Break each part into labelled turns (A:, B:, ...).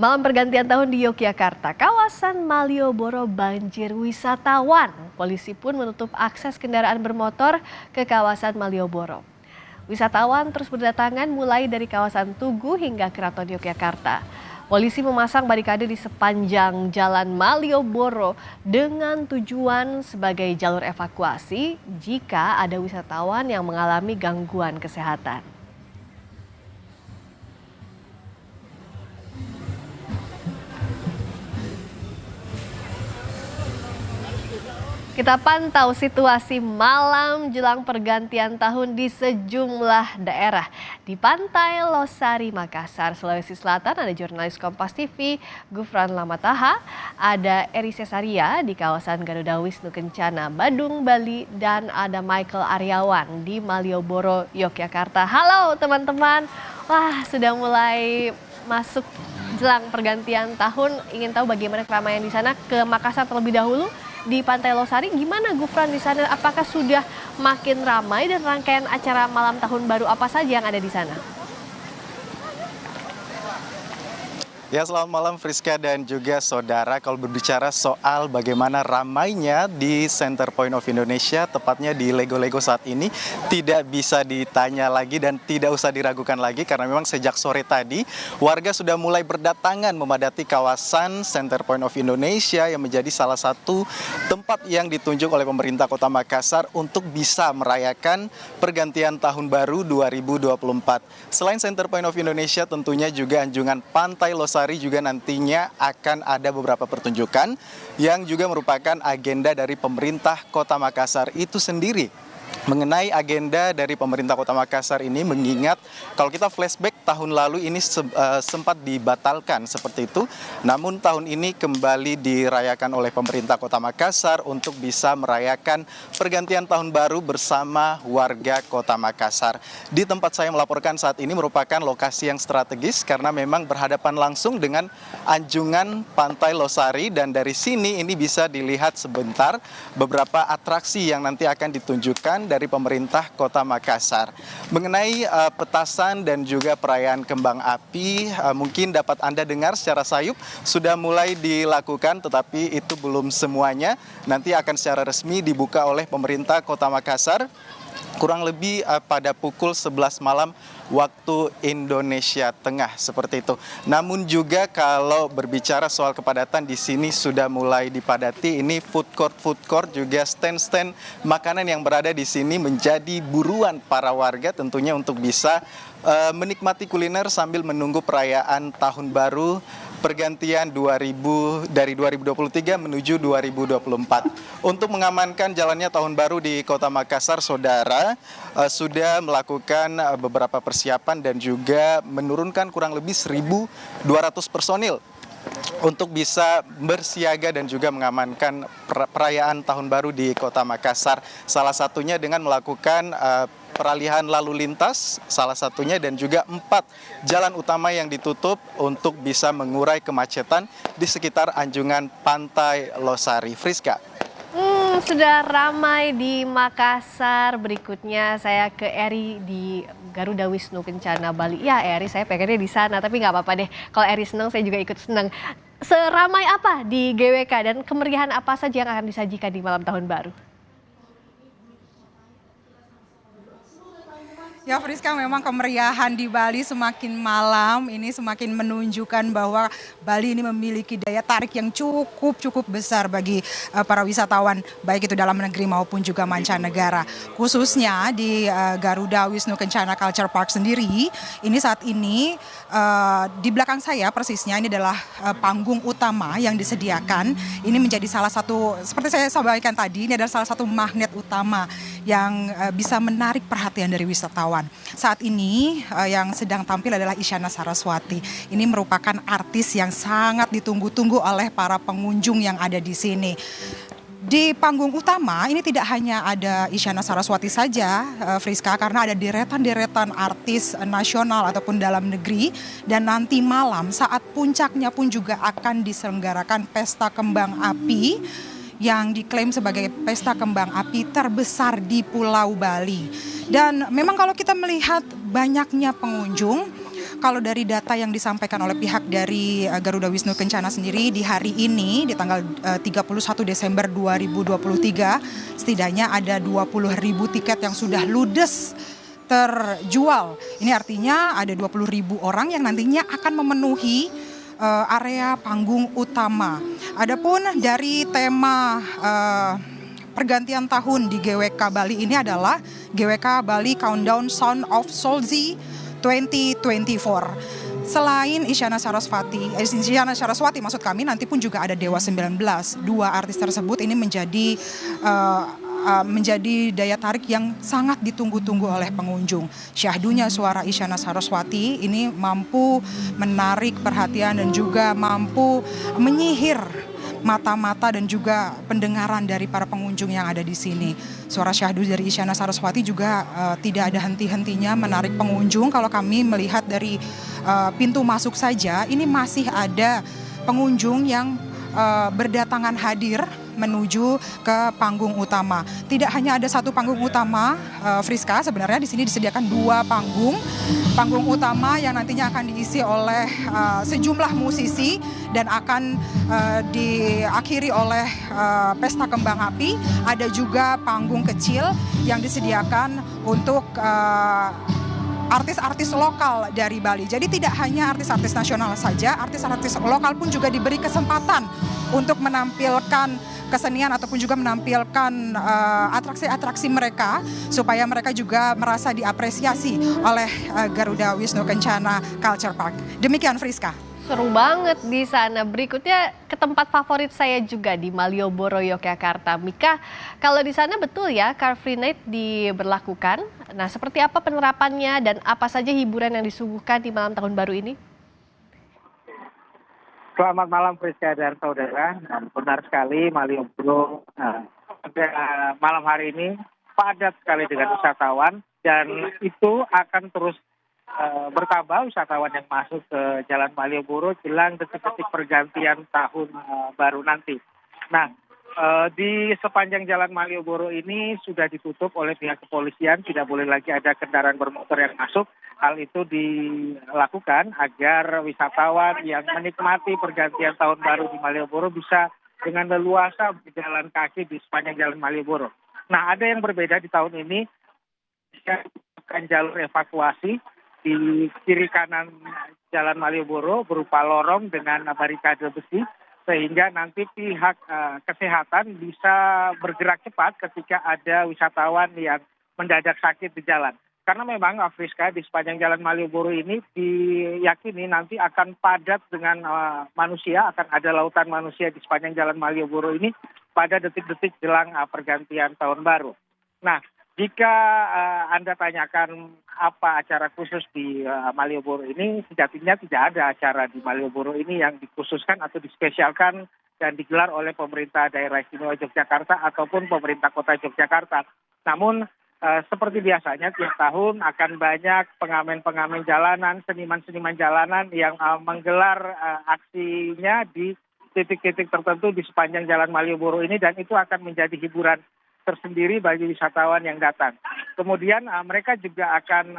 A: Malam pergantian tahun di Yogyakarta, kawasan Malioboro banjir wisatawan. Polisi pun menutup akses kendaraan bermotor ke kawasan Malioboro. Wisatawan terus berdatangan mulai dari kawasan Tugu hingga Keraton Yogyakarta. Polisi memasang barikade di sepanjang jalan Malioboro dengan tujuan sebagai jalur evakuasi jika ada wisatawan yang mengalami gangguan kesehatan. Kita pantau situasi malam jelang pergantian tahun di sejumlah daerah. Di Pantai Losari, Makassar, Sulawesi Selatan ada jurnalis Kompas TV Gufran Lamataha, ada Eri Cesaria di kawasan Garuda Wisnu Kencana, Badung, Bali, dan ada Michael Aryawan di Malioboro, Yogyakarta. Halo teman-teman, wah sudah mulai masuk jelang pergantian tahun. Ingin tahu bagaimana keramaian di sana? Ke Makassar terlebih dahulu. Di Pantai Losari, gimana Gufran di sana? Apakah sudah makin ramai dan rangkaian acara malam tahun baru apa saja yang ada di sana?
B: Ya, selamat malam Friska dan juga saudara. Kalau berbicara soal bagaimana ramainya di Center Point of Indonesia, tepatnya di Lego-Lego saat ini, tidak bisa ditanya lagi dan tidak usah diragukan lagi karena memang sejak sore tadi warga sudah mulai berdatangan memadati kawasan Center Point of Indonesia yang menjadi salah satu tempat yang ditunjuk oleh pemerintah Kota Makassar untuk bisa merayakan pergantian tahun baru 2024. Selain Center Point of Indonesia, tentunya juga anjungan Pantai Losari juga nantinya akan ada beberapa pertunjukan yang juga merupakan agenda dari pemerintah Kota Makassar itu sendiri. Mengenai agenda dari pemerintah Kota Makassar ini, mengingat kalau kita flashback tahun lalu ini sempat dibatalkan seperti itu, namun tahun ini kembali dirayakan oleh pemerintah Kota Makassar untuk bisa merayakan pergantian tahun baru bersama warga Kota Makassar. Di tempat saya melaporkan saat ini merupakan lokasi yang strategis karena memang berhadapan langsung dengan anjungan Pantai Losari, dan dari sini ini bisa dilihat sebentar beberapa atraksi yang nanti akan ditunjukkan dari pemerintah Kota Makassar. Mengenai petasan dan juga perayaan kembang api, mungkin dapat Anda dengar secara sayup sudah mulai dilakukan, tetapi itu belum semuanya. Nanti akan secara resmi dibuka oleh pemerintah Kota Makassar kurang lebih pada pukul 11 malam waktu Indonesia Tengah, seperti itu. Namun juga kalau berbicara soal kepadatan, di sini sudah mulai dipadati. Ini food court juga stand-stand makanan yang berada di sini menjadi buruan para warga tentunya untuk bisa menikmati kuliner sambil menunggu perayaan tahun baru pergantian dari 2023 menuju 2024. Untuk mengamankan jalannya tahun baru di Kota Makassar, saudara, sudah melakukan beberapa persiapan dan juga menurunkan kurang lebih 1.200 personil untuk bisa bersiaga dan juga mengamankan perayaan tahun baru di Kota Makassar. Salah satunya dengan melakukan peralihan lalu lintas, salah satunya, dan juga 4 jalan utama yang ditutup untuk bisa mengurai kemacetan di sekitar anjungan Pantai Losari. Friska.
A: Sudah ramai di Makassar. Berikutnya saya ke Eri di Garuda Wisnu Kencana, Bali. Ya Eri, saya pengennya di sana, tapi nggak apa-apa deh. Kalau Eri senang, saya juga ikut senang. Seramai apa di GWK dan kemeriahan apa saja yang akan disajikan di malam tahun baru?
C: Ya Friska, memang kemeriahan di Bali semakin malam ini semakin menunjukkan bahwa Bali ini memiliki daya tarik yang cukup besar bagi para wisatawan, baik itu dalam negeri maupun juga mancanegara. Khususnya di Garuda Wisnu Kencana Culture Park sendiri, ini saat ini di belakang saya persisnya ini adalah panggung utama yang disediakan. Ini menjadi salah satu, seperti saya sampaikan tadi, ini adalah salah satu magnet utama yang bisa menarik perhatian dari wisatawan. Saat ini yang sedang tampil adalah Isyana Saraswati. Ini merupakan artis yang sangat ditunggu-tunggu oleh para pengunjung yang ada di sini. Di panggung utama ini tidak hanya ada Isyana Saraswati saja, Friska, karena ada deretan-deretan artis nasional ataupun dalam negeri. Dan nanti malam saat puncaknya pun juga akan diselenggarakan pesta kembang api yang diklaim sebagai pesta kembang api terbesar di Pulau Bali. Dan memang kalau kita melihat banyaknya pengunjung, kalau dari data yang disampaikan oleh pihak dari Garuda Wisnu Kencana sendiri di hari ini di tanggal 31 Desember 2023 setidaknya ada 20.000 tiket yang sudah ludes terjual. Ini artinya ada 20.000 orang yang nantinya akan memenuhi area panggung utama. Adapun dari tema pergantian tahun di GWK Bali ini adalah GWK Bali Countdown Sound of Solzi 2024. Selain Isyana Saraswati maksud kami, nanti pun juga ada Dewa 19. Dua artis tersebut ini menjadi daya tarik yang sangat ditunggu-tunggu oleh pengunjung. Syahdunya suara Isyana Saraswati ini mampu menarik perhatian dan juga mampu menyihir mata-mata dan juga pendengaran dari para pengunjung yang ada di sini. Suara syahdu dari Isyana Saraswati juga tidak ada henti-hentinya menarik pengunjung. Kalau kami melihat dari pintu masuk saja, ini masih ada pengunjung yang berdatangan hadir menuju ke panggung utama. Tidak hanya ada satu panggung utama, Friska, sebenarnya di sini disediakan dua panggung. Panggung utama yang nantinya akan diisi oleh sejumlah musisi dan akan diakhiri oleh pesta kembang api. Ada juga panggung kecil yang disediakan untuk artis-artis lokal dari Bali. Jadi tidak hanya artis-artis nasional saja, artis-artis lokal pun juga diberi kesempatan untuk menampilkan kesenian ataupun juga menampilkan atraksi-atraksi mereka supaya mereka juga merasa diapresiasi oleh Garuda Wisnu Kencana Culture Park. Demikian Friska.
A: Seru banget di sana. Berikutnya ke tempat favorit saya juga di Malioboro, Yogyakarta. Mika, kalau di sana betul ya Car Free Night diberlakukan. Nah, seperti apa penerapannya dan apa saja hiburan yang disuguhkan di malam tahun baru ini?
D: Selamat malam Friska dan saudara. Benar sekali Malioboro malam hari ini padat sekali dengan wisatawan dan itu akan terus bertambah wisatawan yang masuk ke Jalan Malioboro jelang detik-detik pergantian tahun baru nanti. Nah, di sepanjang Jalan Malioboro ini sudah ditutup oleh pihak kepolisian, tidak boleh lagi ada kendaraan bermotor yang masuk. Hal itu dilakukan agar wisatawan yang menikmati pergantian tahun baru di Malioboro bisa dengan leluasa berjalan kaki di sepanjang Jalan Malioboro. Nah, ada yang berbeda di tahun ini, akan jalur evakuasi di kiri kanan Jalan Malioboro berupa lorong dengan barikade besi sehingga nanti pihak kesehatan bisa bergerak cepat ketika ada wisatawan yang mendadak sakit di jalan. Karena memang Afriska di sepanjang Jalan Malioboro ini diyakini nanti akan padat dengan manusia, akan ada lautan manusia di sepanjang Jalan Malioboro ini pada detik-detik jelang pergantian tahun baru. Nah, jika Anda tanyakan apa acara khusus di Malioboro ini, sejatinya tidak ada acara di Malioboro ini yang dikhususkan atau dispesialkan dan digelar oleh pemerintah daerah istimewa Yogyakarta ataupun pemerintah kota Yogyakarta. Namun seperti biasanya tiap tahun akan banyak pengamen-pengamen jalanan, seniman-seniman jalanan yang menggelar aksinya di titik-titik tertentu di sepanjang Jalan Malioboro ini dan itu akan menjadi hiburan tersendiri bagi wisatawan yang datang. Kemudian mereka juga akan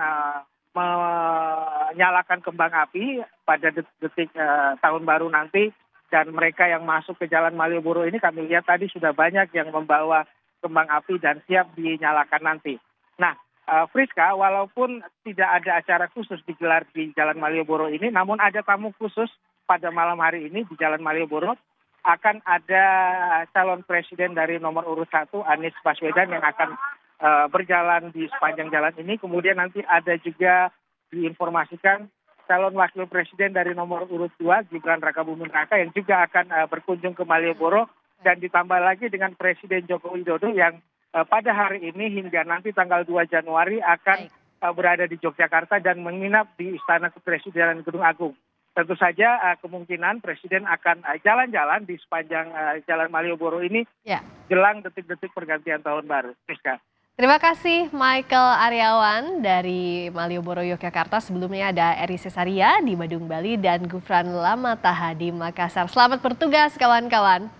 D: menyalakan kembang api pada detik tahun baru nanti dan mereka yang masuk ke Jalan Malioboro ini kami lihat tadi sudah banyak yang membawa kembang api dan siap dinyalakan nanti. Nah, Friska, walaupun tidak ada acara khusus digelar di Jalan Malioboro ini, namun ada tamu khusus pada malam hari ini di Jalan Malioboro. Akan ada calon presiden dari nomor urut 1, Anies Baswedan yang akan berjalan di sepanjang jalan ini. Kemudian nanti ada juga diinformasikan calon wakil presiden dari nomor urut 2, Gibran Rakabuming Raka yang juga akan berkunjung ke Malioboro. Dan ditambah lagi dengan Presiden Joko Widodo yang pada hari ini hingga nanti tanggal 2 Januari akan berada di Yogyakarta dan menginap di Istana Kepresidenan Gedung Agung. Tentu saja kemungkinan Presiden akan jalan-jalan di sepanjang Jalan Malioboro ini jelang detik-detik pergantian tahun baru. Friska.
A: Terima kasih Michael Aryawan dari Malioboro, Yogyakarta. Sebelumnya ada Eri Cesaria di Badung, Bali dan Gufran Lamataha di Makassar. Selamat bertugas kawan-kawan.